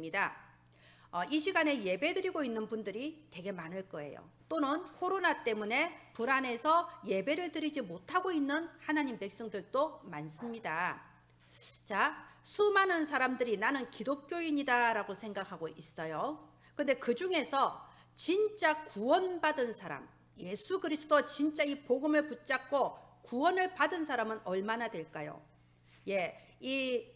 금요일입니다. 이 시간에 예배드리고 있는 분들이 되게 많을 거예요. 또는 코로나 때문에 불안해서 예배를 드리지 못하고 있는 하나님 백성들도 많습니다. 자, 수많은 사람들이 나는 기독교인이다 라고 생각하고 있어요. 근데 그 중에서 진짜 구원받은 사람, 예수 그리스도 진짜 이 복음을 붙잡고 구원을 받은 사람은 얼마나 될까요? 이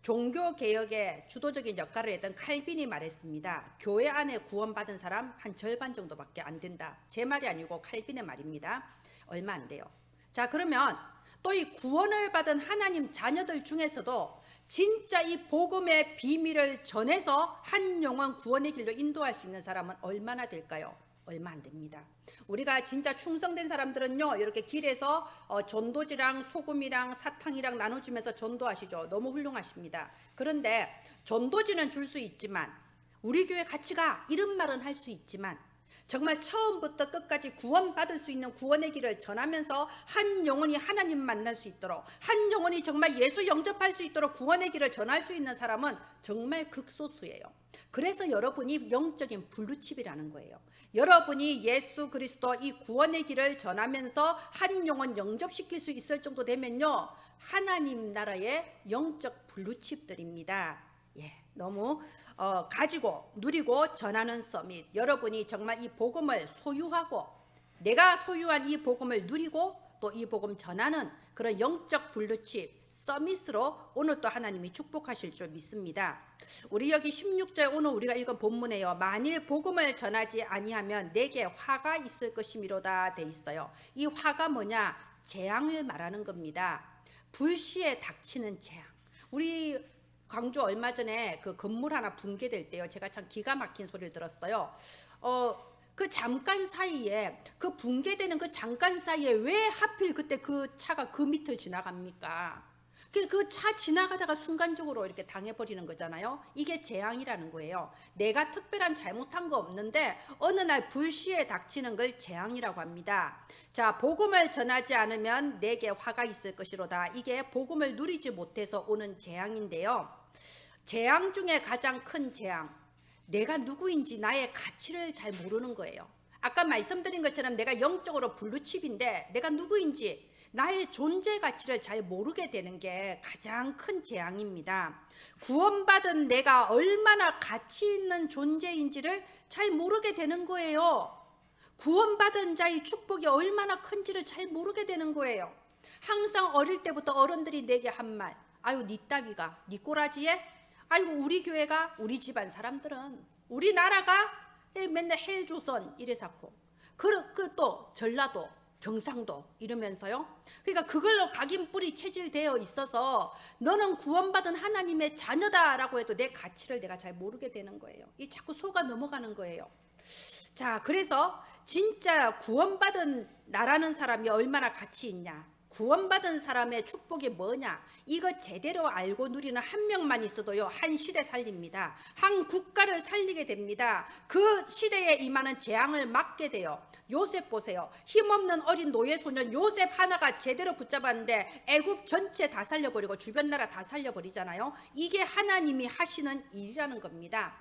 종교개혁의 주도적인 역할을 했던 칼빈이 말했습니다. 교회 안에 구원받은 사람 한 절반 정도밖에 안 된다. 제 말이 아니고 칼빈의 말입니다. 얼마 안 돼요. 자, 그러면 또 이 구원을 받은 하나님 자녀들 중에서도 진짜 이 복음의 비밀을 전해서 한 영혼 구원의 길로 인도할 수 있는 사람은 얼마나 될까요? 얼마 안 됩니다. 우리가 진짜 충성된 사람들은요, 이렇게 길에서 전도지랑 소금이랑 사탕이랑 나눠주면서 전도하시죠. 너무 훌륭하십니다. 그런데 전도지는 줄 수 있지만 우리 교회 같이 가 이런 말은 할 수 있지만 정말 처음부터 끝까지 구원받을 수 있는 구원의 길을 전하면서 한 영혼이 하나님 만날 수 있도록, 한 영혼이 정말 예수 영접할 수 있도록 구원의 길을 전할 수 있는 사람은 정말 극소수예요. 그래서 여러분이 영적인 블루칩이라는 거예요. 여러분이 예수 그리스도 이 구원의 길을 전하면서 한 영혼 영접시킬 수 있을 정도 되면요, 하나님 나라의 영적 블루칩들입니다. 너무 가지고 누리고 전하는 서밋, 여러분이 정말 이 복음을 소유하고 내가 소유한 이 복음을 누리고 또 이 복음 전하는 그런 영적 블루칩 서밋으로 오늘 또 하나님이 축복하실 줄 믿습니다. 우리 여기 16절 오늘 우리가 읽은 본문에요, 만일 복음을 전하지 아니하면 내게 화가 있을 것이미로다 돼 있어요. 이 화가 뭐냐? 재앙을 말하는 겁니다. 불시에 닥치는 재앙. 우리 광주 얼마 전에 그 건물 하나 붕괴될 때요, 제가 참 기가 막힌 소리를 들었어요. 그 잠깐 사이에, 그 붕괴되는 그 잠깐 사이에 왜 하필 그때 그 차가 그 밑을 지나갑니까? 그 차 지나가다가 순간적으로 이렇게 당해버리는 거잖아요. 이게 재앙이라는 거예요. 내가 특별한 잘못한 거 없는데 어느 날 불시에 닥치는 걸 재앙이라고 합니다. 자, 복음을 전하지 않으면 내게 화가 있을 것이로다. 이게 복음을 누리지 못해서 오는 재앙인데요. 재앙 중에 가장 큰 재앙, 내가 누구인지 나의 가치를 잘 모르는 거예요. 아까 말씀드린 것처럼 내가 영적으로 블루칩인데 내가 누구인지 나의 존재 가치를 잘 모르게 되는 게 가장 큰 재앙입니다. 구원받은 내가 얼마나 가치 있는 존재인지를 잘 모르게 되는 거예요. 구원받은 자의 축복이 얼마나 큰지를 잘 모르게 되는 거예요. 항상 어릴 때부터 어른들이 내게 한 말, 아유 니 따위가 니 꼬라지에, 아이고 우리 교회가, 우리 집안 사람들은, 우리나라가 맨날 헬조선 이래사코, 그 또 전라도 경상도 이러면서요. 그러니까 그걸로 각인 뿌리 체질되어 있어서 너는 구원받은 하나님의 자녀다라고 해도 내 가치를 내가 잘 모르게 되는 거예요. 이 자꾸 속아 넘어가는 거예요. 자, 그래서 진짜 구원받은 나라는 사람이 얼마나 가치 있냐, 구원받은 사람의 축복이 뭐냐, 이거 제대로 알고 누리는 한 명만 있어도요, 한 시대 살립니다. 한 국가를 살리게 됩니다. 그 시대에 임하는 재앙을 막게 돼요. 요셉 보세요. 힘없는 어린 노예 소년 요셉 하나가 제대로 붙잡았는데 애굽 전체 다 살려버리고 주변 나라 다 살려버리잖아요. 이게 하나님이 하시는 일이라는 겁니다.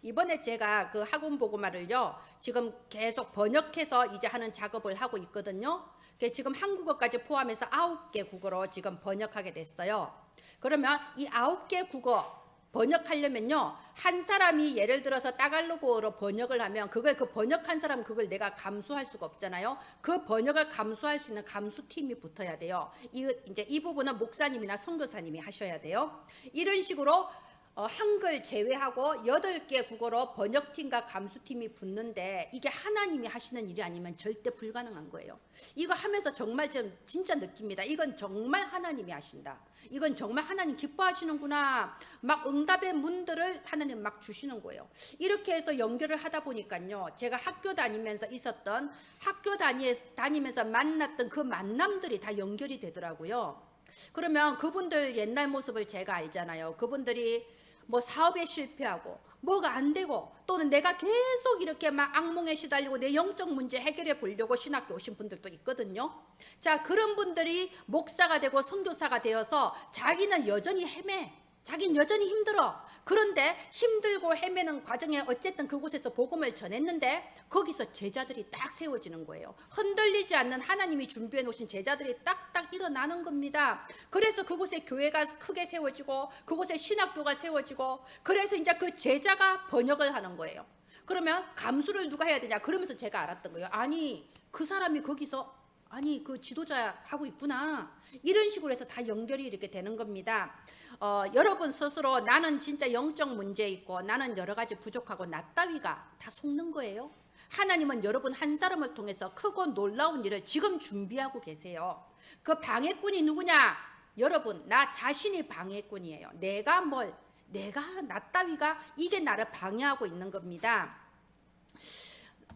이번에 제가 그 학원 복음화를요, 지금 계속 번역해서 이제 하는 작업을 하고 있거든요. 지금 한국어까지 포함해서 9개 국어로 지금 번역하게 됐어요. 그러면 이 9개 국어 번역하려면요, 한 사람이 예를 들어서 따갈로그어로 번역을 하면 그걸, 그 번역한 사람 그걸 내가 감수할 수가 없잖아요. 그 번역을 감수할 수 있는 감수팀이 붙어야 돼요. 이제 이 부분은 목사님이나 선교사님이 하셔야 돼요. 이런 식으로 한글 제외하고 8개 국어로 번역팀과 감수팀이 붙는데 이게 하나님이 하시는 일이 아니면 절대 불가능한 거예요. 이거 하면서 정말 좀 진짜 느낍니다. 이건 정말 하나님이 하신다. 이건 정말 하나님 기뻐하시는구나. 막 응답의 문들을 하나님 막 주시는 거예요. 이렇게 해서 연결을 하다 보니까요, 제가 학교 다니면서 있었던, 학교 다니면서 만났던 그 만남들이 다 연결이 되더라고요. 그러면 그분들 옛날 모습을 제가 알잖아요. 그분들이 뭐 사업에 실패하고 뭐가 안 되고, 또는 내가 계속 이렇게 막 악몽에 시달리고 내 영적 문제 해결해 보려고 신학교 오신 분들도 있거든요. 자, 그런 분들이 목사가 되고 선교사가 되어서 자기는 여전히 헤매. 자긴 여전히 힘들어. 그런데 힘들고 헤매는 과정에 어쨌든 그곳에서 복음을 전했는데 거기서 제자들이 딱 세워지는 거예요. 흔들리지 않는 하나님이 준비해 놓으신 제자들이 딱딱 일어나는 겁니다. 그래서 그곳에 교회가 크게 세워지고 그곳에 신학교가 세워지고 그래서 이제 그 제자가 번역을 하는 거예요. 그러면 감수를 누가 해야 되냐? 그러면서 제가 알았던 거예요. 아니 그 사람이 거기서 아니 그 지도자 하고 있구나. 이런 식으로 해서 다 연결이 이렇게 되는 겁니다. 여러분 스스로 나는 진짜 영적 문제 있고 나는 여러 가지 부족하고 나 따위가 다 속는 거예요. 하나님은 여러분 한 사람을 통해서 크고 놀라운 일을 지금 준비하고 계세요. 그 방해꾼이 누구냐? 여러분 나 자신이 방해꾼이에요. 내가 나 따위가 이게 나를 방해하고 있는 겁니다.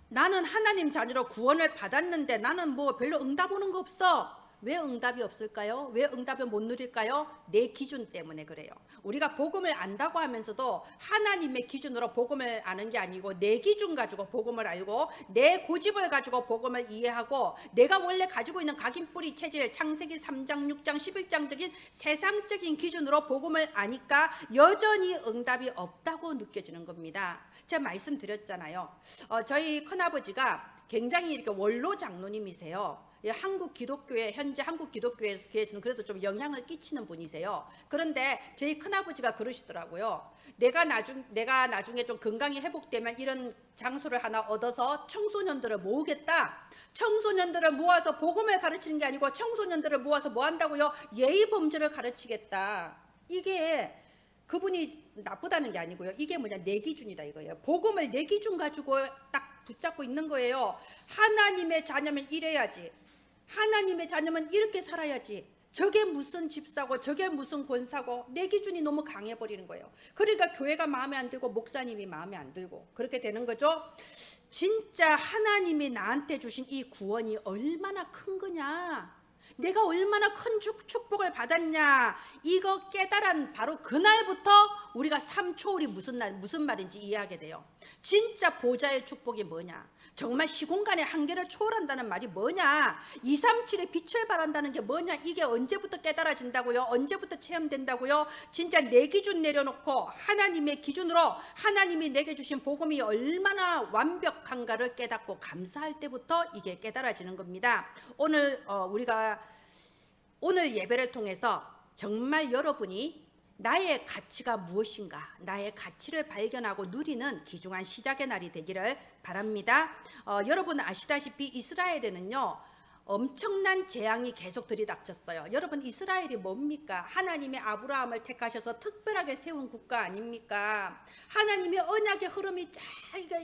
나는 하나님 자녀로 구원을 받았는데 나는 뭐 별로 응답 오는 거 없어. 왜 응답이 없을까요? 왜 응답을 못 누릴까요? 내 기준 때문에 그래요. 우리가 복음을 안다고 하면서도 하나님의 기준으로 복음을 아는 게 아니고 내 기준 가지고 복음을 알고 내 고집을 가지고 복음을 이해하고 내가 원래 가지고 있는 각인뿌리 체질 창세기 3장 6장 11장적인 세상적인 기준으로 복음을 아니까 여전히 응답이 없다고 느껴지는 겁니다. 제가 말씀드렸잖아요. 저희 큰아버지가 굉장히 이렇게 원로 장로님이세요. 한국 기독교에 현재 한국 기독교에서는 그래도 좀 영향을 끼치는 분이세요. 그런데 저희 큰아버지가 그러시더라고요. 내가 나중에 좀 건강이 회복되면 이런 장소를 하나 얻어서 청소년들을 모으겠다. 청소년들을 모아서 복음을 가르치는 게 아니고 청소년들을 모아서 뭐 한다고요? 예의 범죄를 가르치겠다. 이게 그분이 나쁘다는 게 아니고요. 이게 뭐냐? 내 기준이다 이거예요. 복음을 내 기준 가지고 딱 붙잡고 있는 거예요. 하나님의 자녀면 이래야지. 하나님의 자녀면 이렇게 살아야지. 저게 무슨 집사고 저게 무슨 권사고 내 기준이 너무 강해버리는 거예요. 그러니까 교회가 마음에 안 들고 목사님이 마음에 안 들고 그렇게 되는 거죠. 진짜 하나님이 나한테 주신 이 구원이 얼마나 큰 거냐, 내가 얼마나 큰 축복을 받았냐, 이거 깨달은 바로 그날부터 우리가 삼초월이 무슨 말인지 이해하게 돼요. 진짜 보좌의 축복이 뭐냐, 정말 시공간의 한계를 초월한다는 말이 뭐냐, 237의 빛을 발한다는 게 뭐냐, 이게 언제부터 깨달아진다고요? 언제부터 체험된다고요? 진짜 내 기준 내려놓고 하나님의 기준으로 하나님이 내게 주신 복음이 얼마나 완벽한가를 깨닫고 감사할 때부터 이게 깨달아지는 겁니다. 오늘 예배를 통해서 정말 여러분이 나의 가치가 무엇인가, 나의 가치를 발견하고 누리는 귀중한 시작의 날이 되기를 바랍니다. 여러분 아시다시피 이스라엘에는요 엄청난 재앙이 계속 들이닥쳤어요. 여러분 이스라엘이 뭡니까? 하나님의 아브라함을 택하셔서 특별하게 세운 국가 아닙니까? 하나님의 언약의 흐름이 쫙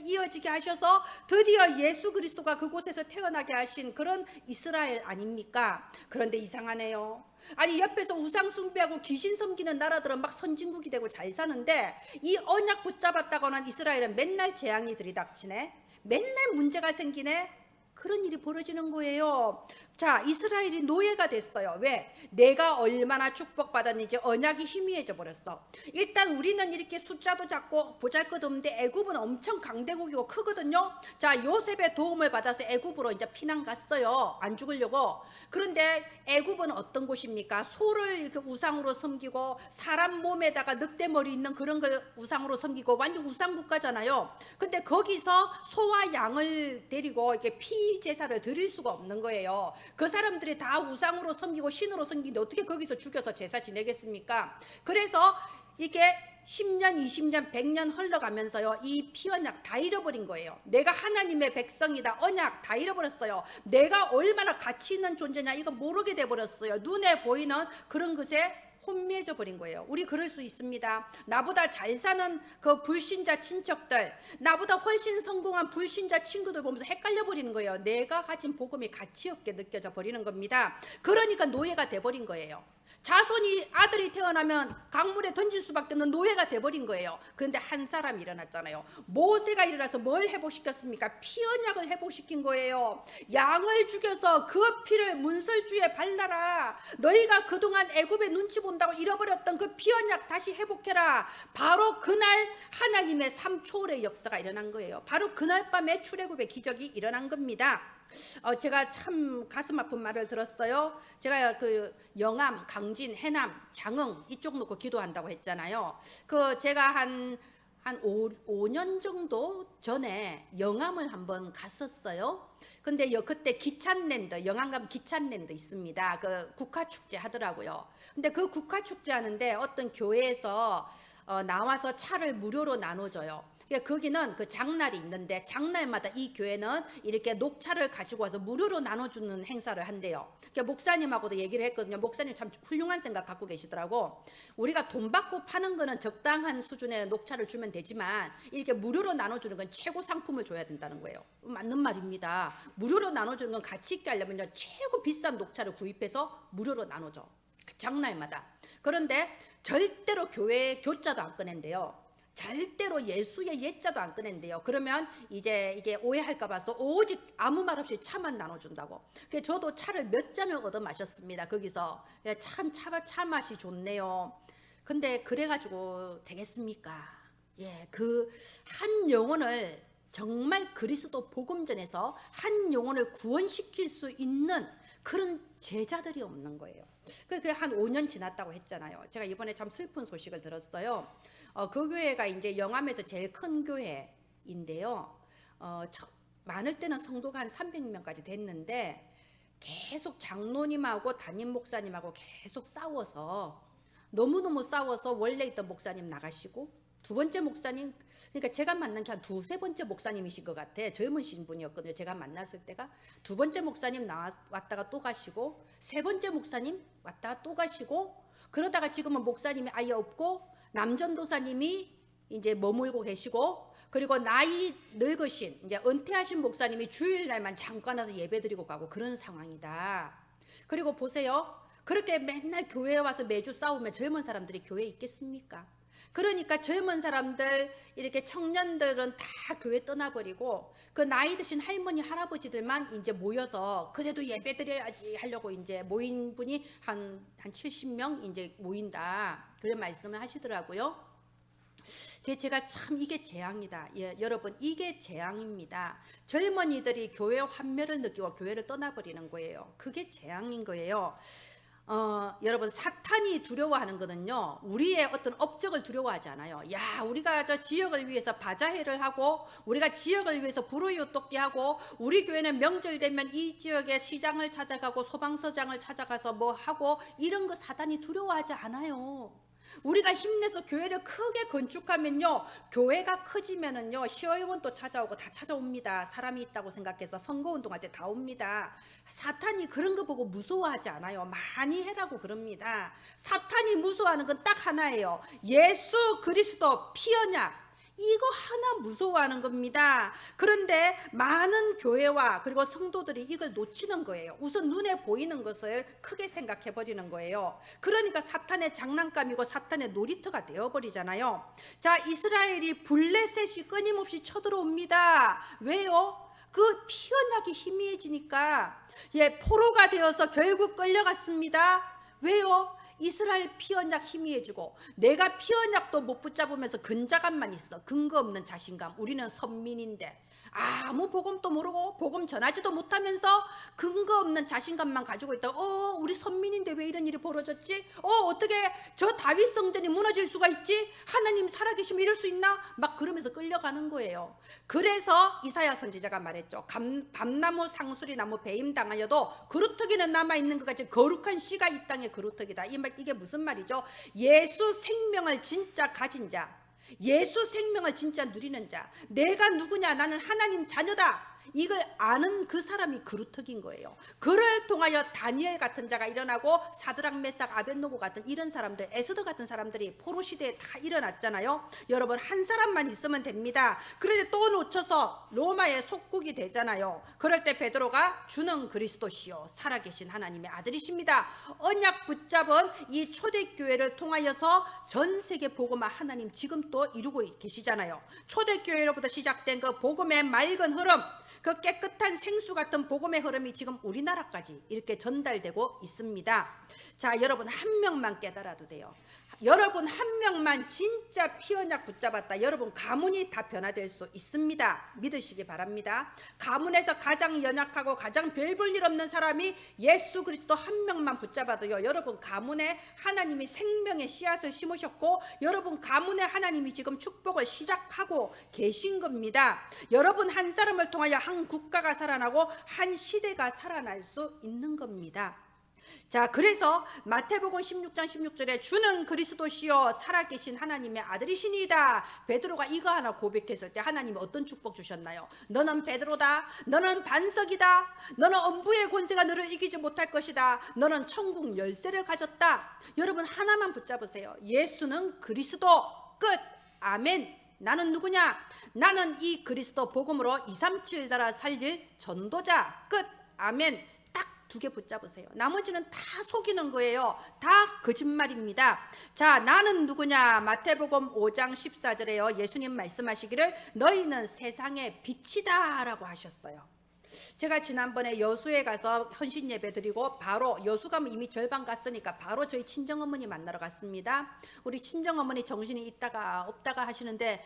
이어지게 하셔서 드디어 예수 그리스도가 그곳에서 태어나게 하신 그런 이스라엘 아닙니까? 그런데 이상하네요. 아니 옆에서 우상 숭배하고 귀신 섬기는 나라들은 막 선진국이 되고 잘 사는데 이 언약 붙잡았다고는 이스라엘은 맨날 재앙이 들이닥치네, 맨날 문제가 생기네. 그런 일이 벌어지는 거예요. 자, 이스라엘이 노예가 됐어요. 왜? 내가 얼마나 축복받았는지 언약이 희미해져 버렸어. 일단 우리는 이렇게 숫자도 작고 보잘것없는데 애굽은 엄청 강대국이고 크거든요. 자, 요셉의 도움을 받아서 애굽으로 이제 피난 갔어요. 안 죽으려고. 그런데 애굽은 어떤 곳입니까? 소를 이렇게 우상으로 섬기고 사람 몸에다가 늑대머리 있는 그런 걸 우상으로 섬기고 완전 우상 국가잖아요. 근데 거기서 소와 양을 데리고 이렇게 피 제사를 드릴 수가 없는 거예요. 그 사람들이 다 우상으로 섬기고 신으로 섬기는데 어떻게 거기서 죽여서 제사 지내겠습니까? 그래서 이게 10년, 20년, 100년 흘러가면서요 이 피언약 다 잃어버린 거예요. 내가 하나님의 백성이다, 언약 다 잃어버렸어요. 내가 얼마나 가치 있는 존재냐 이거 모르게 돼버렸어요. 눈에 보이는 그런 것에 혼미해져 버린 거예요. 우리 그럴 수 있습니다. 나보다 잘 사는 그 불신자 친척들, 나보다 훨씬 성공한 불신자 친구들 보면서 헷갈려 버리는 거예요. 내가 가진 복음이 가치 없게 느껴져 버리는 겁니다. 그러니까 노예가 돼 버린 거예요. 자손이 아들이 태어나면 강물에 던질 수밖에 없는 노예가 돼버린 거예요. 그런데 한 사람이 일어났잖아요. 모세가 일어나서 뭘 회복시켰습니까? 피언약을 회복시킨 거예요. 양을 죽여서 그 피를 문설주에 발라라. 너희가 그동안 애굽의 눈치 본다고 잃어버렸던 그 피언약 다시 회복해라. 바로 그날 하나님의 삼초월의 역사가 일어난 거예요. 바로 그날 밤에 출애굽의 기적이 일어난 겁니다. 제가 참 가슴 아픈 말을 들었어요. 제가 그 영암 당진, 해남, 장흥 이쪽 놓고 기도한다고 했잖아요. 그 제가 한 5년 정도 전에 영암을 한번 갔었어요. 근데 그때 기찬랜드, 영암 기찬랜드 있습니다. 그 국화축제 하더라고요. 근데 그 국화축제 하는데 어떤 교회에서 나와서 차를 무료로 나눠줘요. 거기는 그 장날이 있는데 장날마다 이 교회는 이렇게 녹차를 가지고 와서 무료로 나눠주는 행사를 한대요. 목사님하고도 얘기를 했거든요. 목사님 참 훌륭한 생각 갖고 계시더라고. 우리가 돈 받고 파는 거는 적당한 수준의 녹차를 주면 되지만 이렇게 무료로 나눠주는 건 최고 상품을 줘야 된다는 거예요. 맞는 말입니다. 무료로 나눠주는 건 가치 있게 하려면 최고 비싼 녹차를 구입해서 무료로 나눠줘. 그 장날마다. 그런데 절대로 교회 교자도 안 꺼낸대요. 절대로 예수의 예자도 안 꺼낸대요. 그러면 이제 이게 오해할까 봐서 오직 아무 말 없이 차만 나눠준다고. 그래서 저도 차를 몇 잔을 얻어 마셨습니다. 거기서 참 차 맛이 좋네요. 근데 그래가지고 되겠습니까? 그 한 영혼을 정말 그리스도 복음전에서 한 영혼을 구원시킬 수 있는 그런 제자들이 없는 거예요. 그게 한 5년 지났다고 했잖아요. 제가 이번에 참 슬픈 소식을 들었어요. 그 교회가 이제 영암에서 제일 큰 교회인데요. 많을 때는 성도가 한 300명까지 됐는데 계속 장로님하고 담임 목사님하고 계속 싸워서 너무너무 싸워서 원래 있던 목사님 나가시고 두 번째 목사님, 그러니까 제가 만난 게 한 두세 번째 목사님이신 것 같아. 젊으신 분이었거든요. 제가 만났을 때가. 두 번째 목사님 왔다가 또 가시고 세 번째 목사님 왔다가 또 가시고 그러다가 지금은 목사님이 아예 없고 남전도사님이 이제 머물고 계시고 그리고 나이 늙으신 이제 은퇴하신 목사님이 주일날만 잠깐 와서 예배드리고 가고 그런 상황이다. 그리고 보세요. 그렇게 맨날 교회에 와서 매주 싸우면 젊은 사람들이 교회에 있겠습니까? 그러니까 젊은 사람들 이렇게 청년들은 다 교회 떠나버리고 그 나이 드신 할머니 할아버지들만 이제 모여서 그래도 예배 드려야지 하려고 이제 모인 분이 한 70명 이제 모인다 그런 말씀을 하시더라고요. 제가 참 이게 재앙이다. 여러분 이게 재앙입니다. 젊은이들이 교회 환멸을 느끼고 교회를 떠나버리는 거예요. 그게 재앙인 거예요. 여러분 사탄이 두려워하는 거는요 우리의 어떤 업적을 두려워하지 않아요. 우리가 저 지역을 위해서 바자회를 하고 우리가 지역을 위해서 불우이웃돕기 하고 우리 교회는 명절 되면 이 지역의 시장을 찾아가고 소방서장을 찾아가서 뭐 하고 이런 거 사탄이 두려워하지 않아요. 우리가 힘내서 교회를 크게 건축하면요 교회가 커지면은요 시의원도 찾아오고 다 찾아옵니다. 사람이 있다고 생각해서 선거운동할 때 다 옵니다. 사탄이 그런 거 보고 무서워하지 않아요. 많이 해라고 그럽니다. 사탄이 무서워하는 건 딱 하나예요. 예수 그리스도 피 언약 이거 하나 무서워하는 겁니다. 그런데 많은 교회와 그리고 성도들이 이걸 놓치는 거예요. 우선 눈에 보이는 것을 크게 생각해 버리는 거예요. 그러니까 사탄의 장난감이고 사탄의 놀이터가 되어버리잖아요. 자, 이스라엘이 블레셋이 끊임없이 쳐들어옵니다. 왜요? 그 피언약이 희미해지니까 포로가 되어서 결국 끌려갔습니다. 왜요? 이스라엘 피언약 희미해지고 내가 피언약도 못 붙잡으면서 근자감만 있어. 근거 없는 자신감. 우리는 선민인데 아무 복음도 모르고 복음 전하지도 못하면서 근거 없는 자신감만 가지고 있다가 우리 선민인데 왜 이런 일이 벌어졌지? 어떻게 저 다윗 성전이 무너질 수가 있지? 하나님 살아계시면 이럴 수 있나? 막 그러면서 끌려가는 거예요. 그래서 이사야 선지자가 말했죠. 밤나무 상수리나무 배임당하여도 그루터기는 남아있는 것 같이 거룩한 씨가 이 땅에 그루터기다. 이게 무슨 말이죠? 예수 생명을 진짜 가진 자, 예수 생명을 진짜 누리는 자, 내가 누구냐? 나는 하나님 자녀다. 이걸 아는 그 사람이 그루터기인 거예요. 그를 통하여 다니엘 같은 자가 일어나고 사드락 메삭 아벳노고 같은 이런 사람들, 에스더 같은 사람들이 포로 시대에 다 일어났잖아요. 여러분 한 사람만 있으면 됩니다. 그런데 또 놓쳐서 로마의 속국이 되잖아요. 그럴 때 베드로가 주는 그리스도시요 살아계신 하나님의 아들이십니다. 언약 붙잡은 이 초대교회를 통하여서 전 세계 복음화 하나님 지금 또 이루고 계시잖아요. 초대교회로부터 시작된 그 복음의 맑은 흐름, 그 깨끗한 생수 같은 복음의 흐름이 지금 우리나라까지 이렇게 전달되고 있습니다. 자, 여러분 한 명만 깨달아도 돼요. 여러분 한 명만 진짜 피언약 붙잡았다. 여러분 가문이 다 변화될 수 있습니다. 믿으시기 바랍니다. 가문에서 가장 연약하고 가장 별 볼 일 없는 사람이 예수 그리스도 한 명만 붙잡아도요, 여러분 가문에 하나님이 생명의 씨앗을 심으셨고 여러분 가문에 하나님이 지금 축복을 시작하고 계신 겁니다. 여러분 한 사람을 통하여 한 국가가 살아나고 한 시대가 살아날 수 있는 겁니다. 자, 그래서 마태복음 16장 16절에 주는 그리스도시요 살아계신 하나님의 아들이시니이다. 베드로가 이거 하나 고백했을 때 하나님이 어떤 축복 주셨나요? 너는 베드로다. 너는 반석이다. 너는 엄부의 권세가 너를 이기지 못할 것이다. 너는 천국 열쇠를 가졌다. 여러분 하나만 붙잡으세요. 예수는 그리스도. 끝. 아멘. 나는 누구냐? 나는 이 그리스도 복음으로 237 나라 살릴 전도자. 끝. 아멘. 2개 붙잡으세요. 나머지는 다 속이는 거예요. 다 거짓말입니다. 자, 나는 누구냐? 마태복음 5장 14절에요. 예수님 말씀하시기를 너희는 세상의 빛이다 라고 하셨어요. 제가 지난번에 여수에 가서 헌신 예배 드리고 바로 여수 가면 이미 절반 갔으니까 바로 저희 친정어머니 만나러 갔습니다. 우리 친정어머니 정신이 있다가 없다가 하시는데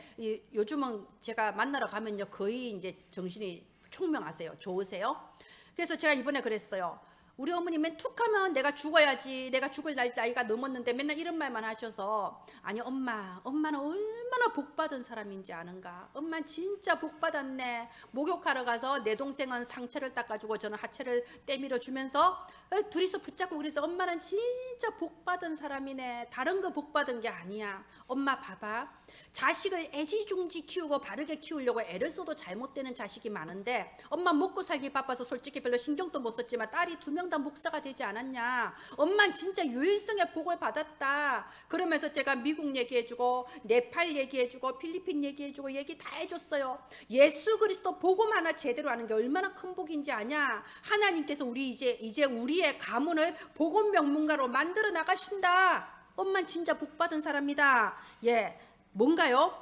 요즘은 제가 만나러 가면요 거의 이제 정신이 총명하세요. 좋으세요. 그래서 제가 이번에 그랬어요. 우리 어머니 맨 툭하면 내가 죽어야지, 내가 죽을 나이가 넘었는데 맨날 이런 말만 하셔서, 아니 엄마는 얼마나 복받은 사람인지 아는가? 엄마는 진짜 복받았네. 목욕하러 가서 내 동생은 상체를 닦아주고 저는 하체를 떼밀어 주면서 둘이서 붙잡고 그래서 엄마는 진짜 복받은 사람이네. 다른 거 복받은 게 아니야. 엄마 봐봐. 자식을 애지중지 키우고 바르게 키우려고 애를 써도 잘못되는 자식이 많은데 엄마 먹고 살기 바빠서 솔직히 별로 신경도 못 썼지만 딸이 2명 다 목사가 되지 않았냐. 엄마는 진짜 유일성의 복을 받았다. 그러면서 제가 미국 얘기해주고 네팔 얘기해주고 필리핀 얘기해주고 얘기 다 해줬어요. 예수 그리스도 복음 하나 제대로 하는 게 얼마나 큰 복인지 아냐. 하나님께서 우리 이제 우리의 가문을 복음 명문가로 만들어 나가신다. 엄마는 진짜 복받은 사람이다. 예, 뭔가요?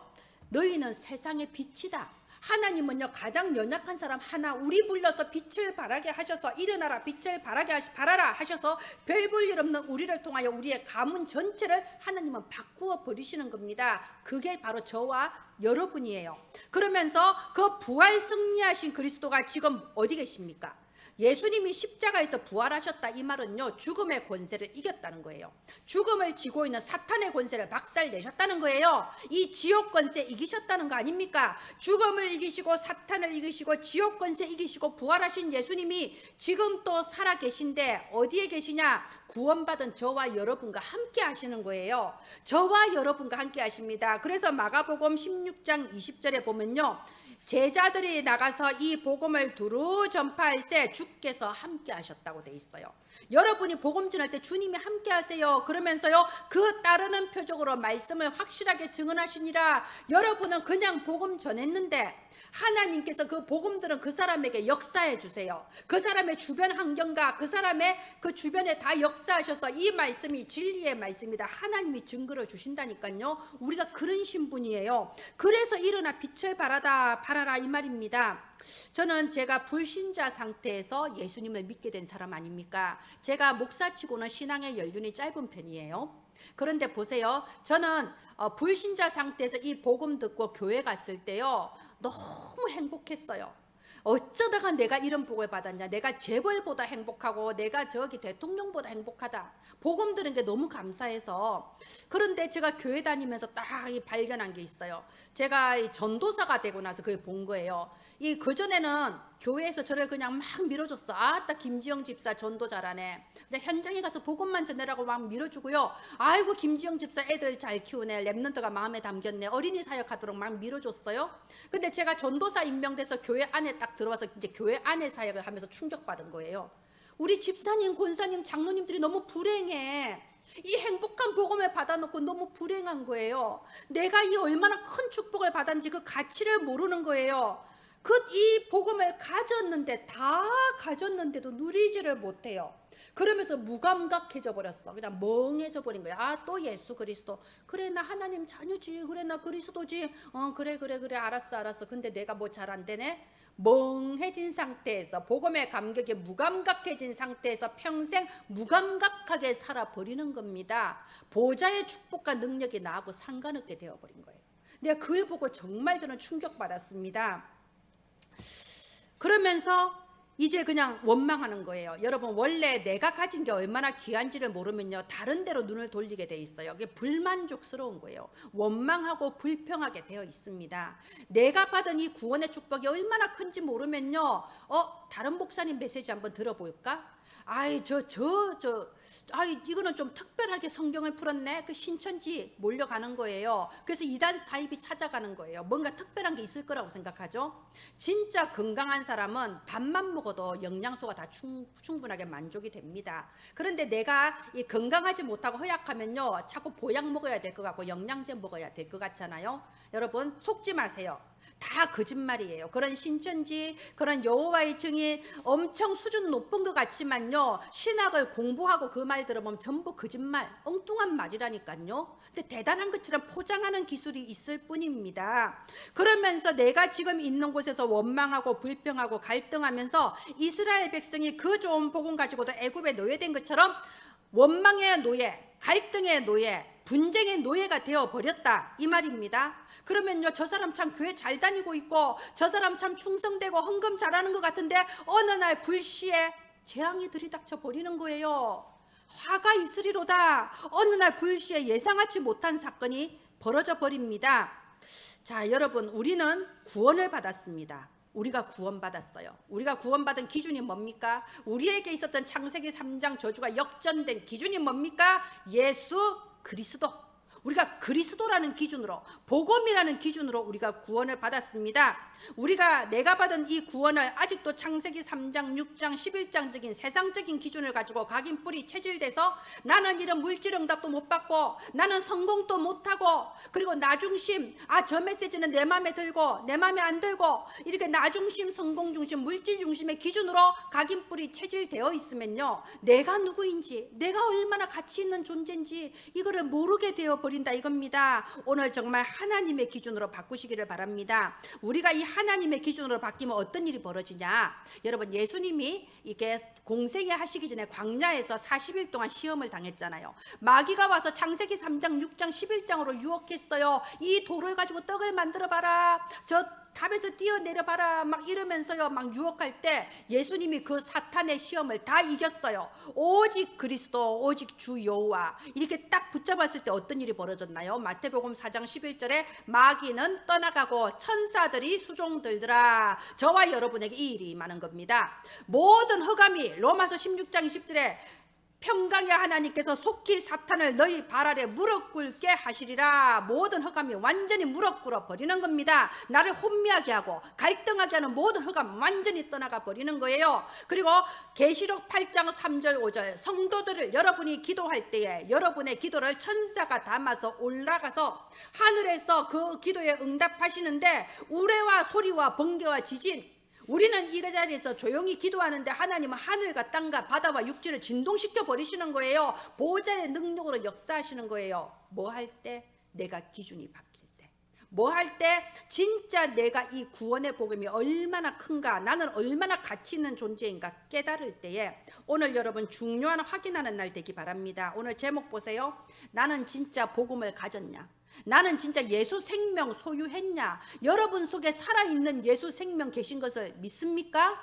너희는 세상의 빛이다. 하나님은요 가장 연약한 사람 하나 우리 불러서 빛을 발하게 하셔서 일어나라 빛을 발하라 하셔서 별 볼 일 없는 우리를 통하여 우리의 가문 전체를 하나님은 바꾸어 버리시는 겁니다. 그게 바로 저와 여러분이에요. 그러면서 그 부활 승리하신 그리스도가 지금 어디 계십니까? 예수님이 십자가에서 부활하셨다. 이 말은요 죽음의 권세를 이겼다는 거예요. 죽음을 쥐고 있는 사탄의 권세를 박살내셨다는 거예요. 이 지옥 권세 이기셨다는 거 아닙니까? 죽음을 이기시고 사탄을 이기시고 지옥 권세 이기시고 부활하신 예수님이 지금 또 살아 계신데 어디에 계시냐? 구원받은 저와 여러분과 함께 하시는 거예요. 저와 여러분과 함께 하십니다. 그래서 마가복음 16장 20절에 보면요 제자들이 나가서 이 복음을 두루 전파할새 주께서 함께 하셨다고 돼 있어요. 여러분이 복음 전할 때 주님이 함께 하세요. 그러면서요 그 따르는 표적으로 말씀을 확실하게 증언하시니라. 여러분은 그냥 복음 전했는데 하나님께서 그 복음 들은 그 사람에게 역사해 주세요. 그 사람의 주변 환경과 그 사람의 그 주변에 다 역사하셔서 이 말씀이 진리의 말씀이다. 하나님이 증거를 주신다니까요. 우리가 그런 신분이에요. 그래서 일어나 빛을 발하라 이 말입니다. 저는 제가 불신자 상태에서 예수님을 믿게 된 사람 아닙니까? 제가 목사치고는 신앙의 연륜이 짧은 편이에요. 그런데 보세요. 저는 불신자 상태에서 이 복음 듣고 교회 갔을 때요 너무 행복했어요. 어쩌다가 내가 이런 복을 받았냐. 내가 재벌보다 행복하고 내가 저기 대통령보다 행복하다. 복음 들은 게 너무 감사해서. 그런데 제가 교회 다니면서 딱 발견한 게 있어요. 제가 전도사가 되고 나서 그걸 본 거예요. 그전에는 교회에서 저를 그냥 막 밀어줬어. 아따 김지영 집사 전도 잘하네. 근데 현장에 가서 복음만 전해라고 막 밀어주고요. 아이고 김지영 집사 애들 잘 키우네. 랩런트가 마음에 담겼네. 어린이 사역하도록 막 밀어줬어요. 근데 제가 전도사 임명돼서 교회 안에 딱 들어와서 이제 교회 안에 사역을 하면서 충격받은 거예요. 우리 집사님, 권사님, 장로님들이 너무 불행해. 이 행복한 복음을 받아놓고 너무 불행한 거예요. 내가 이 얼마나 큰 축복을 받았는지 그 가치를 모르는 거예요. 이 복음을 가졌는데 다 가졌는데도 누리지를 못해요. 그러면서 무감각해져 버렸어. 그냥 멍해져 버린 거야. 아, 또 예수 그리스도. 그래, 나 하나님 자녀지. 그래, 나 그리스도지. 그래, 알았어. 근데 내가 뭐 잘 안 되네. 멍해진 상태에서, 복음의 감격에 무감각해진 상태에서 평생 무감각하게 살아버리는 겁니다. 보좌의 축복과 능력이 나하고 상관없게 되어버린 거예요. 내가 그걸 보고 정말 저는 충격받았습니다. 그러면서 이제 그냥 원망하는 거예요. 여러분, 원래 내가 가진 게 얼마나 귀한지를 모르면요, 다른 데로 눈을 돌리게 돼 있어요. 그게 불만족스러운 거예요. 원망하고 불평하게 되어 있습니다. 내가 받은 이 구원의 축복이 얼마나 큰지 모르면요, 다른 목사님 메시지 한번 들어볼까? 이거는 좀 특별하게 성경을 풀었네. 그 신천지 몰려가는 거예요. 그래서 이단 사입이 찾아가는 거예요. 뭔가 특별한 게 있을 거라고 생각하죠. 진짜 건강한 사람은 밥만 먹어도 영양소가 다 충분하게 만족이 됩니다. 그런데 내가 이 건강하지 못하고 허약하면요, 자꾸 보약 먹어야 될 것 같고 영양제 먹어야 될 것 같잖아요. 여러분, 속지 마세요. 다 거짓말이에요. 그런 신천지, 그런 여호와의 증인 엄청 수준 높은 것 같지만요, 신학을 공부하고 그 말 들어보면 전부 거짓말, 엉뚱한 말이라니까요. 근데 대단한 것처럼 포장하는 기술이 있을 뿐입니다. 그러면서 내가 지금 있는 곳에서 원망하고 불평하고 갈등하면서 이스라엘 백성이 그 좋은 복음 가지고도 애굽에 노예된 것처럼 원망의 노예, 갈등의 노예, 분쟁의 노예가 되어버렸다, 이 말입니다. 그러면요, 저 사람 참 교회 잘 다니고 있고 저 사람 참 충성되고 헌금 잘하는 것 같은데 어느 날 불시에 재앙이 들이닥쳐 버리는 거예요. 화가 있으리로다. 어느 날 불시에 예상하지 못한 사건이 벌어져 버립니다. 자, 여러분, 우리는 구원을 받았습니다. 우리가 구원받았어요. 우리가 구원받은 기준이 뭡니까? 우리에게 있었던 창세기 3장 저주가 역전된 기준이 뭡니까? 예수 그리스도. 우리가 그리스도라는 기준으로, 복음이라는 기준으로 우리가 구원을 받았습니다. 내가 받은 이 구원을 아직도 창세기 3장, 6장, 11장적인 세상적인 기준을 가지고 각인뿔이 체질돼서 나는 이런 물질응답도 못 받고 나는 성공도 못하고, 그리고 나중심, 저 메시지는 내 마음에 들고 내 마음에 안 들고, 이렇게 나중심, 성공중심, 물질중심의 기준으로 각인뿔이 체질되어 있으면요, 내가 누구인지, 내가 얼마나 가치 있는 존재인지 이거를 모르게 되어버린다 이겁니다. 오늘 정말 하나님의 기준으로 바꾸시기를 바랍니다. 우리가 이 하나님의 기준으로 바뀌면 어떤 일이 벌어지냐? 여러분, 예수님이 이게 공생애 하시기 전에 광야에서 40일 동안 시험을 당했잖아요. 마귀가 와서 창세기 3장, 6장, 11장으로 유혹했어요. 이 돌을 가지고 떡을 만들어 봐라, 저 탑에서 뛰어내려봐라, 막 이러면서요, 막 유혹할 때 예수님이 그 사탄의 시험을 다 이겼어요. 오직 그리스도, 오직 주 여호와, 이렇게 딱 붙잡았을 때 어떤 일이 벌어졌나요? 마태복음 4장 11절에 마귀는 떠나가고 천사들이 수종들더라. 저와 여러분에게 이 일이 임하는 겁니다. 모든 흑암이, 로마서 16장 20절에 평강의 하나님께서 속히 사탄을 너희 발 아래 무릎 꿇게 하시리라. 모든 흑암이 완전히 무릎 꿇어 버리는 겁니다. 나를 혼미하게 하고 갈등하게 하는 모든 흑암 완전히 떠나가 버리는 거예요. 그리고 계시록 8장 3절 5절, 성도들을 여러분이 기도할 때에 여러분의 기도를 천사가 담아서 올라가서 하늘에서 그 기도에 응답하시는데, 우레와 소리와 번개와 지진, 우리는 이 자리에서 조용히 기도하는데 하나님은 하늘과 땅과 바다와 육지를 진동시켜 버리시는 거예요. 보좌의 능력으로 역사하시는 거예요. 뭐 할 때? 내가 기준이 바뀔 때. 뭐 할 때? 진짜 내가 이 구원의 복음이 얼마나 큰가, 나는 얼마나 가치 있는 존재인가 깨달을 때에, 오늘 여러분 중요한 확인하는 날 되기 바랍니다. 오늘 제목 보세요. 나는 진짜 복음을 가졌냐? 나는 진짜 예수 생명 소유했냐? 여러분 속에 살아있는 예수 생명 계신 것을 믿습니까?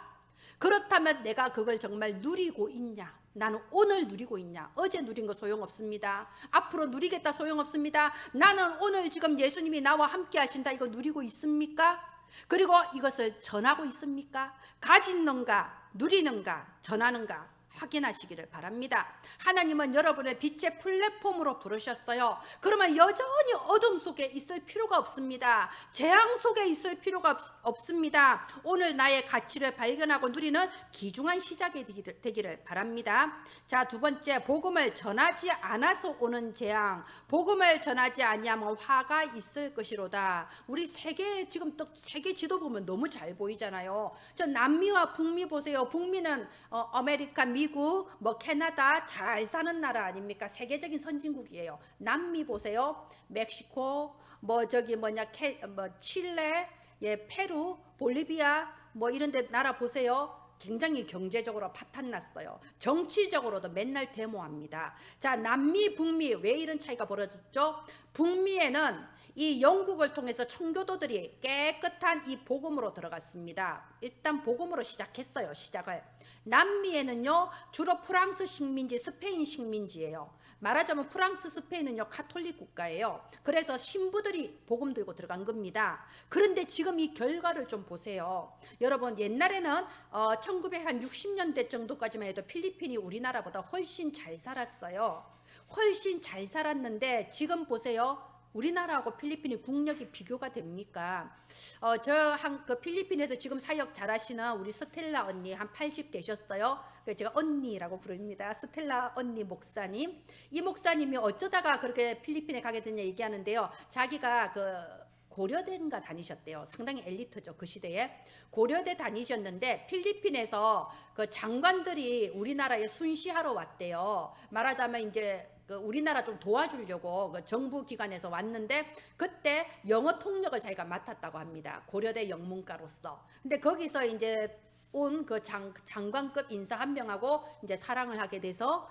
그렇다면 내가 그걸 정말 누리고 있냐? 나는 오늘 누리고 있냐? 어제 누린 거 소용없습니다. 앞으로 누리겠다 소용없습니다. 나는 오늘 지금 예수님이 나와 함께 하신다, 이거 누리고 있습니까? 그리고 이것을 전하고 있습니까? 가지는가, 누리는가, 전하는가 확인하시기를 바랍니다. 하나님은 여러분의 빛의 플랫폼으로 부르셨어요. 그러면 여전히 어둠 속에 있을 필요가 없습니다. 재앙 속에 있을 필요가 없습니다. 오늘 나의 가치를 발견하고 누리는 귀중한 시작이 되기를 바랍니다. 자, 두 번째, 복음을 전하지 않아서 오는 재앙. 복음을 전하지 아니하면 화가 있을 것이로다. 우리 지금 또 세계 지도 보면 너무 잘 보이잖아요. 저 남미와 북미 보세요. 북미는 아메리카, 미 미국, 뭐 캐나다 잘 사는 나라 아닙니까? 세계적인 선진국이에요. 남미 보세요. 멕시코, 뭐 저기 뭐냐 뭐 칠레, 예, 페루, 볼리비아 뭐 이런 데 나라 보세요. 굉장히 경제적으로 파탄났어요. 정치적으로도 맨날 데모합니다. 자, 남미, 북미 왜 이런 차이가 벌어졌죠? 북미에는 이 영국을 통해서 청교도들이 깨끗한 이 복음으로 들어갔습니다. 일단 복음으로 시작했어요. 시작을. 남미에는요 주로 프랑스 식민지, 스페인 식민지예요. 말하자면 프랑스, 스페인은요 카톨릭 국가예요. 그래서 신부들이 복음 들고 들어간 겁니다. 그런데 지금 이 결과를 좀 보세요. 여러분, 옛날에는 1960년대 정도까지만 해도 필리핀이 우리나라보다 훨씬 잘 살았어요. 훨씬 잘 살았는데 지금 보세요. 우리나라하고 필리핀이 국력이 비교가 됩니까? 그 필리핀에서 지금 사역 잘하시는 우리 스텔라 언니 한 80 되셨어요. 제가 언니라고 부릅니다. 스텔라 언니 목사님. 이 목사님이 어쩌다가 그렇게 필리핀에 가게 됐냐 얘기하는데요. 자기가 그 고려대인가 다니셨대요. 상당히 엘리트죠. 그 시대에. 고려대 다니셨는데 필리핀에서 그 장관들이 우리나라에 순시하러 왔대요. 말하자면 이제 그 우리나라 좀 도와주려고 그 정부 기관에서 왔는데 그때 영어 통역을 자기가 맡았다고 합니다. 고려대 영문가로서. 근데 거기서 이제 온 그 장관급 인사 한 명하고 이제 사랑을 하게 돼서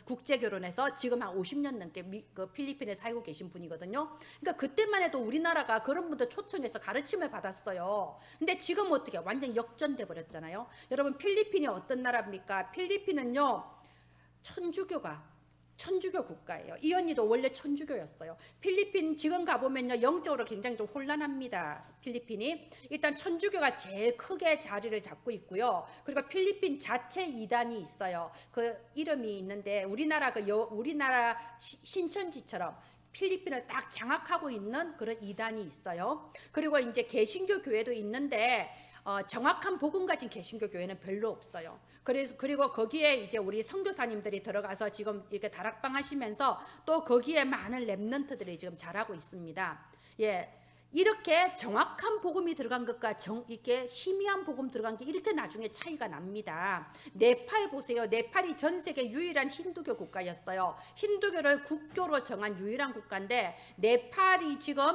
국제 결혼해서 지금 한 50년 넘게 그 필리핀에 살고 계신 분이거든요. 그러니까 그때만 해도 우리나라가 그런 분들 초청해서 가르침을 받았어요. 근데 지금 어떻게 완전 역전돼 버렸잖아요. 여러분, 필리핀이 어떤 나라입니까? 필리핀은요 천주교 국가예요. 이 언니도 원래 천주교였어요. 필리핀 지금 가보면요 영적으로 굉장히 좀 혼란합니다. 필리핀이 일단 천주교가 제일 크게 자리를 잡고 있고요. 그리고 필리핀 자체 이단이 있어요. 그 이름이 있는데 우리나라 우리나라 신천지처럼 필리핀을 딱 장악하고 있는 그런 이단이 있어요. 그리고 이제 개신교 교회도 있는데 정확한 복음 가진 개신교 교회는 별로 없어요. 그리고 거기에 이제 우리 선교사님들이 들어가서 지금 이렇게 다락방 하시면서 또 거기에 많은 렘넌트들이 지금 자라고 있습니다. 예. 이렇게 정확한 복음이 들어간 것과 이렇게 희미한 복음 들어간 게 이렇게 나중에 차이가 납니다. 네팔 보세요. 네팔이 전 세계 유일한 힌두교 국가였어요. 힌두교를 국교로 정한 유일한 국가인데 네팔이 지금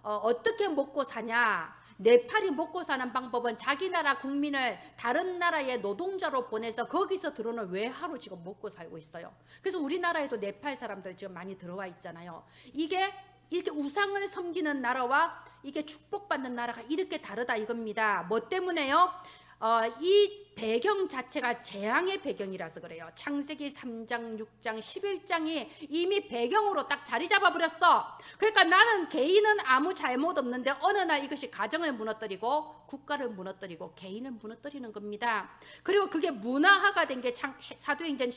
어떻게 먹고 사냐? 네팔이 먹고 사는 방법은 자기 나라 국민을 다른 나라의 노동자로 보내서 거기서 들어오는 외화로 지금 먹고 살고 있어요. 그래서 우리나라에도 네팔 사람들 지금 많이 들어와 있잖아요. 이게 이렇게 우상을 섬기는 나라와 이게 축복받는 나라가 이렇게 다르다 이겁니다. 뭐 때문에요? 이 배경 자체가 재앙의 배경이라서 그래요. 창세기 3장, 6장, 11장이 이미 배경으로 딱 자리 잡아버렸어. 그러니까 나는 개인은 아무 잘못 없는데 어느 날 이것이 가정을 무너뜨리고 국가를 무너뜨리고 개인을 무너뜨리는 겁니다. 그리고 그게 문화화가 된 게 사도행전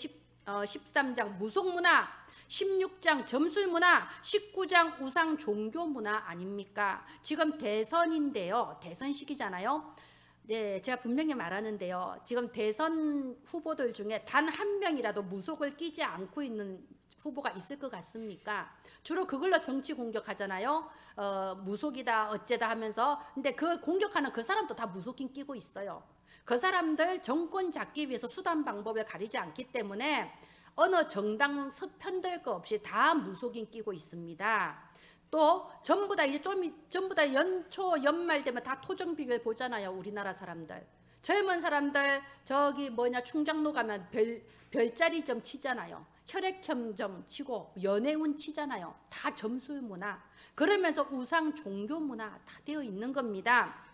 13장 무속문화, 16장 점술문화, 19장 우상 종교문화 아닙니까? 지금 대선인데요. 대선 시기잖아요. 네, 제가 분명히 말하는데요. 지금 대선 후보들 중에 단 한 명이라도 무속을 끼지 않고 있는 후보가 있을 것 같습니까? 주로 그걸로 정치 공격하잖아요. 무속이다 어째다 하면서. 근데 그 공격하는 그 사람도 다 무속인 끼고 있어요. 그 사람들 정권 잡기 위해서 수단 방법을 가리지 않기 때문에 어느 정당 편들 거 없이 다 무속인 끼고 있습니다. 또 전부 다 이제 전부 다 연초 연말 되면 다 토정 비결 보잖아요. 우리나라 사람들, 젊은 사람들 저기 뭐냐 충장로 가면 별자리 점 치잖아요. 혈액형점 치고 연애운 치잖아요. 다 점술 문화, 그러면서 우상 종교 문화 다 되어 있는 겁니다.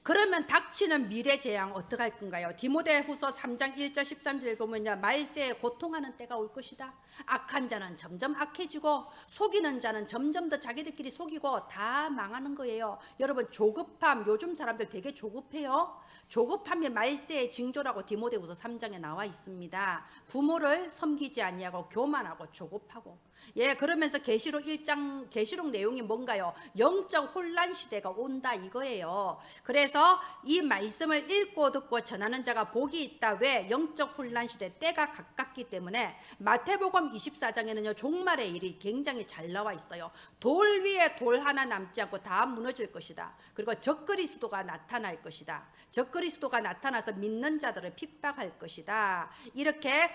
그러면 닥치는 미래 재앙 어떻게 할 건가요? 디모데후서 3장 1절 13절 보면요, 말세에 고통하는 때가 올 것이다. 악한 자는 점점 악해지고 속이는 자는 점점 더 자기들끼리 속이고 다 망하는 거예요. 여러분, 조급함, 요즘 사람들 되게 조급해요. 조급함이 말세의 징조라고 디모데후서 3장에 나와 있습니다. 부모를 섬기지 아니하고 교만하고 조급하고. 예, 그러면서 계시록 1장 계시록 내용이 뭔가요? 영적 혼란 시대가 온다 이거예요. 그래서 이 말씀을 읽고 듣고 전하는 자가 복이 있다. 왜? 영적 혼란 시대 때가 가깝기 때문에. 마태복음 24장에는요 종말의 일이 굉장히 잘 나와 있어요. 돌 위에 돌 하나 남지 않고 다 무너질 것이다. 그리고 적그리스도가 나타날 것이다. 적그리스도가 나타나서 믿는 자들을 핍박할 것이다. 이렇게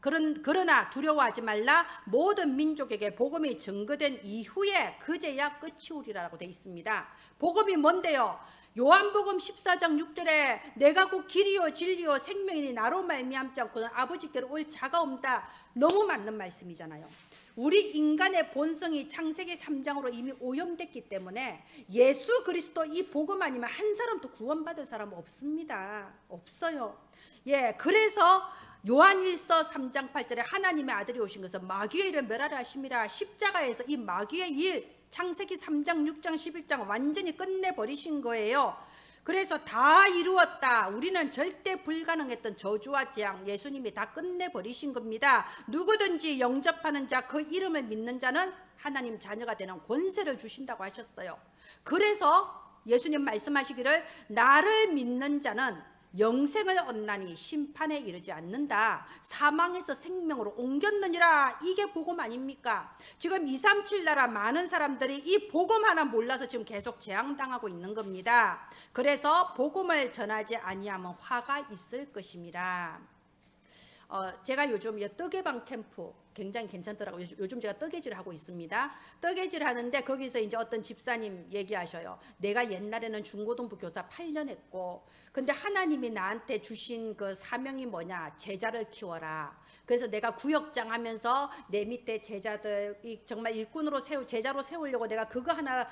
그러나 두려워하지 말라. 모든 민족에게 복음이 증거된 이후에 그제야 끝이 오리라고 되어 있습니다. 복음이 뭔데요? 요한복음 14장 6절에 내가 곧 길이요 진리요 생명이니 나로 말미암지 않고는 아버지께로 올 자가 없다. 너무 맞는 말씀이잖아요. 우리 인간의 본성이 창세기 3장으로 이미 오염됐기 때문에 예수 그리스도 이 복음 아니면 한 사람도 구원받을 사람 없습니다. 없어요. 예, 그래서 요한일서 3장 8절에 하나님의 아들이 오신 것은 마귀의 일을 멸하려 하심이라. 십자가에서 이 마귀의 일 창세기 3장 6장 11장 완전히 끝내버리신 거예요. 그래서 다 이루었다. 우리는 절대 불가능했던 저주와 재앙 예수님이 다 끝내버리신 겁니다. 누구든지 영접하는 자 그 이름을 믿는 자는 하나님 자녀가 되는 권세를 주신다고 하셨어요. 그래서 예수님 말씀하시기를 나를 믿는 자는 영생을 얻나니 심판에 이르지 않는다. 사망에서 생명으로 옮겼느니라. 이게 복음 아닙니까? 지금 237 나라 많은 사람들이 이 복음 하나 몰라서 지금 계속 재앙당하고 있는 겁니다. 그래서 복음을 전하지 아니하면 화가 있을 것임이라. 제가 요즘 뜨개방 캠프 굉장히 괜찮더라고요. 요즘 제가 뜨개질을 하고 있습니다. 뜨개질 하는데 거기서 이제 어떤 집사님 얘기하셔요. 내가 옛날에는 중고등부 교사 8년 했고, 근데 하나님이 나한테 주신 그 사명이 뭐냐? 제자를 키워라. 그래서 내가 구역장 하면서 내 밑에 제자들 정말 일꾼으로 제자로 세우려고 내가 그거 하나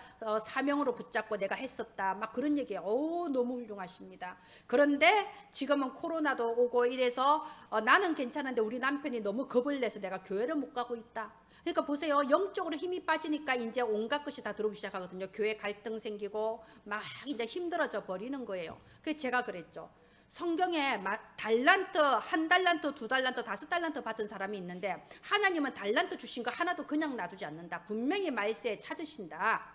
사명으로 붙잡고 내가 했었다. 막 그런 얘기예요. 너무 훌륭하십니다. 그런데 지금은 코로나도 오고 이래서 나는 괜찮은데 우리 남편이 너무 겁을 내서 내가 교회를 못 가고 있다. 그러니까 보세요. 영적으로 힘이 빠지니까 이제 온갖 것이 다 들어오기 시작하거든요. 교회 갈등 생기고 막 이제 힘들어져 버리는 거예요. 그래서 제가 그랬죠. 성경에 달란트, 1달란트, 2달란트, 5달란트 받은 사람이 있는데 하나님은 달란트 주신 거 하나도 그냥 놔두지 않는다. 분명히 말세에 찾으신다.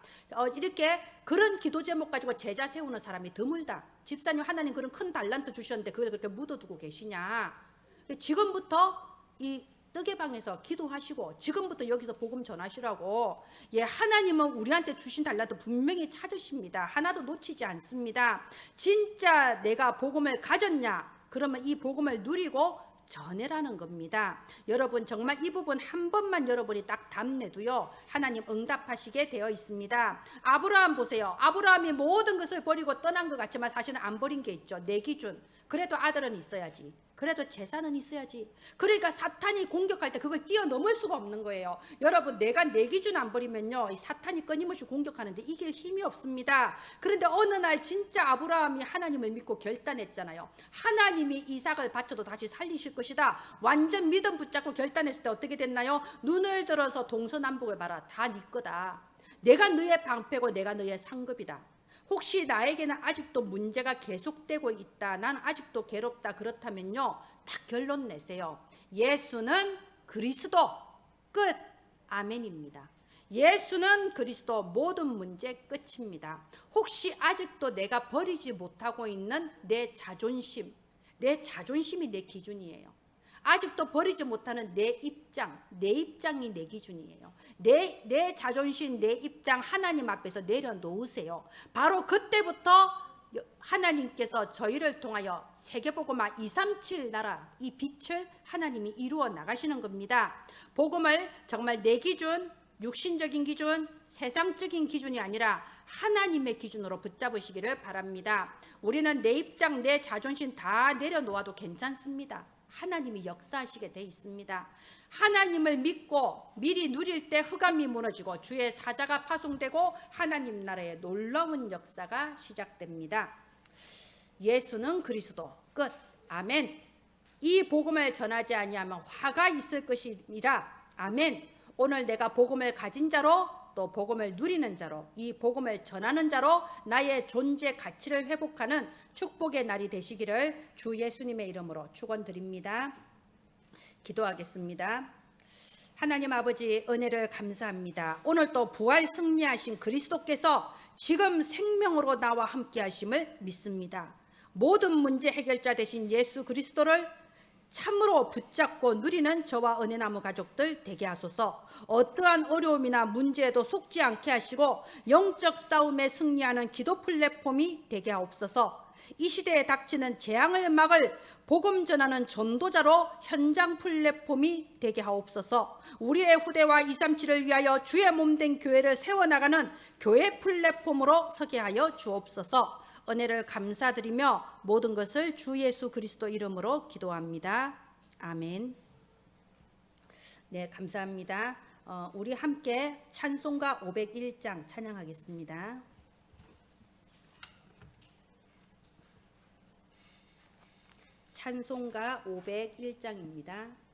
이렇게 그런 기도 제목 가지고 제자 세우는 사람이 드물다. 집사님 하나님 그런 큰 달란트 주셨는데 그걸 그렇게 묻어두고 계시냐. 지금부터 이 뜨개방에서 기도하시고 지금부터 여기서 복음 전하시라고. 예, 하나님은 우리한테 주신 달란트 분명히 찾으십니다. 하나도 놓치지 않습니다. 진짜 내가 복음을 가졌냐? 그러면 이 복음을 누리고 전해라는 겁니다. 여러분 정말 이 부분 한 번만 여러분이 딱 답내도요 하나님 응답하시게 되어 있습니다. 아브라함 보세요. 아브라함이 모든 것을 버리고 떠난 것 같지만 사실은 안 버린 게 있죠. 내 기준. 그래도 아들은 있어야지. 그래도 재산은 있어야지. 그러니까 사탄이 공격할 때 그걸 뛰어넘을 수가 없는 거예요. 여러분 내가 내 기준 안 버리면요 이 사탄이 끊임없이 공격하는데 이길 힘이 없습니다. 그런데 어느 날 진짜 아브라함이 하나님을 믿고 결단했잖아요. 하나님이 이삭을 바쳐도 다시 살리실 것이다. 완전 믿음 붙잡고 결단했을 때 어떻게 됐나요? 눈을 들어서 동서남북을 봐라. 다 네 거다. 내가 너의 방패고 내가 너의 상급이다. 혹시 나에게는 아직도 문제가 계속되고 있다. 난 아직도 괴롭다. 그렇다면요. 딱 결론 내세요. 예수는 그리스도. 끝. 아멘입니다. 예수는 그리스도. 모든 문제 끝입니다. 혹시 아직도 내가 버리지 못하고 있는 내 자존심. 내 자존심이 내 기준이에요. 아직도 버리지 못하는 내 입장이 내 기준이에요. 내 자존심, 내 입장 하나님 앞에서 내려놓으세요. 바로 그때부터 하나님께서 저희를 통하여 세계복음화 237 나라 이 빛을 하나님이 이루어 나가시는 겁니다. 복음을 정말 내 기준, 육신적인 기준, 세상적인 기준이 아니라 하나님의 기준으로 붙잡으시기를 바랍니다. 우리는 내 입장, 내 자존심 다 내려놓아도 괜찮습니다. 하나님이 역사하시게 돼 있습니다. 하나님을 믿고 미리 누릴 때 흑암이 무너지고 주의 사자가 파송되고 하나님 나라의 놀라운 역사가 시작됩니다. 예수는 그리스도. 끝. 아멘. 이 복음을 전하지 아니하면 화가 있을 것이니라. 아멘. 오늘 내가 복음을 가진 자로 또 복음을 누리는 자로 이 복음을 전하는 자로 나의 존재 가치를 회복하는 축복의 날이 되시기를 주 예수님의 이름으로 축원드립니다. 기도하겠습니다. 하나님 아버지 은혜를 감사합니다. 오늘 또 부활 승리하신 그리스도께서 지금 생명으로 나와 함께 하심을 믿습니다. 모든 문제 해결자 되신 예수 그리스도를 참으로 붙잡고 누리는 저와 은혜나무 가족들 되게 하소서. 어떠한 어려움이나 문제에도 속지 않게 하시고 영적 싸움에 승리하는 기도 플랫폼이 되게 하옵소서. 이 시대에 닥치는 재앙을 막을 복음 전하는 전도자로 현장 플랫폼이 되게 하옵소서. 우리의 후대와 237을 위하여 주의 몸된 교회를 세워나가는 교회 플랫폼으로 서게 하여 주옵소서. 은혜를 감사드리며 모든 것을 주 예수 그리스도 이름으로 기도합니다. 아멘. 네, 감사합니다. 우리 함께 찬송가 501장 찬양하겠습니다. 찬송가 501장입니다.